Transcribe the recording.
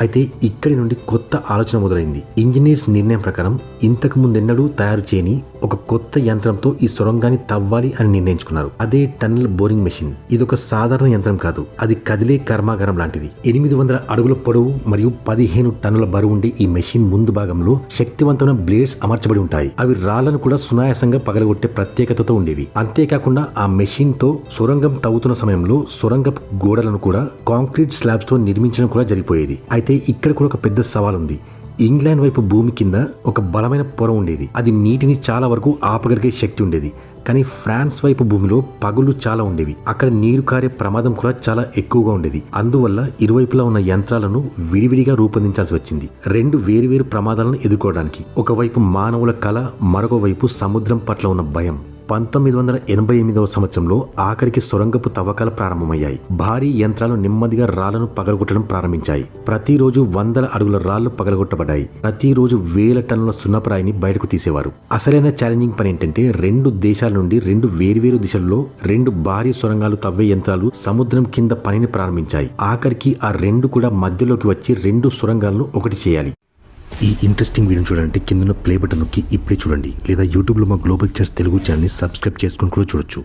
అయితే ఇక్కడి నుండి కొత్త ఆలోచన మొదలైంది. ఇంజనీర్స్ నిర్ణయం ప్రకారం ఇంతకు ముందెన్నడూ తయారు చేయని ఒక కొత్త యంత్రంతో ఈ సొరంగాన్ని తవ్వాలి అని నిర్ణయించుకున్నారు. అదే టన్నల్ బోరింగ్ మెషిన్. ఇదొక సాధారణ యంత్రం కాదు, అది కదిలే కర్మాగారం లాంటిది. 800 అడుగుల పొడవు మరియు 15 టన్నుల బరువు ఉండే ఈ మెషిన్ ముందు భాగంలో శక్తివంతమైన బ్లేడ్స్ అమర్చబడి ఉంటాయి. అవి రాళ్లను కూడా సునాయాసంగా పగలగొట్టే ప్రత్యేకతతో ఉండేవి. అంతేకాకుండా ఆ మెషిన్ తో సొరంగం తవ్వుతున్న సమయంలో సొరంగపు గోడలను కూడా కాంక్రీట్ స్లాబ్స్ తో నిర్మించడం కూడా జరిగిపోయేది. అయితే ఇక్కడ కూడా ఒక పెద్ద సవాల్ ఉంది. ఇంగ్లాండ్ వైపు భూమి కింద ఒక బలమైన పొర ఉండేది. అది నీటిని చాలా వరకు ఆపగలిగే శక్తి ఉండేది. కానీ ఫ్రాన్స్ వైపు భూమిలో పగుళ్లు చాలా ఉండేవి. అక్కడ నీరు కారే ప్రమాదం కూడా చాలా ఎక్కువగా ఉండేది. అందువల్ల ఇరువైపులా ఉన్న యంత్రాలను విడివిడిగా రూపొందించాల్సి వచ్చింది, 2 వేరువేరు ప్రమాదాలను ఎదుర్కోవడానికి. ఒకవైపు మానవుల కళ, మరొక వైపు సముద్రం పట్ల ఉన్న భయం. 1988వ సంవత్సరంలో ఆఖరికి సొరంగపు తవ్వకాలు ప్రారంభమయ్యాయి. భారీ యంత్రాలు నెమ్మదిగా రాళ్లను పగలగొట్టడం ప్రారంభించాయి. ప్రతిరోజు 100 అడుగుల రాళ్లు పగలగొట్టబడ్డాయి. ప్రతిరోజు 1000 టన్నుల సున్నపరాయిని బయటకు తీసేవారు. అసలైన ఛాలెంజింగ్ పని ఏంటంటే 2 దేశాల నుండి 2 వేర్వేరు దిశల్లో 2 భారీ సొరంగాలు తవ్వే యంత్రాలు సముద్రం కింద పనిని ప్రారంభించాయి. ఆఖరికి ఆ 2 కూడా మధ్యలోకి వచ్చి 2 సొరంగాలను ఒకటి చేయాలి. ఈ ఇంట్రెస్టింగ్ వీడియోని చూడాలంటే కింద ప్లే బటన్ నొక్కి ఇప్పుడే చూడండి, లేదా యూట్యూబ్లో మా గ్లోబల్ చాట్స్ తెలుగు ఛానల్ని సబ్స్క్రైబ్ చేసుకుని కూడా చూడొచ్చు.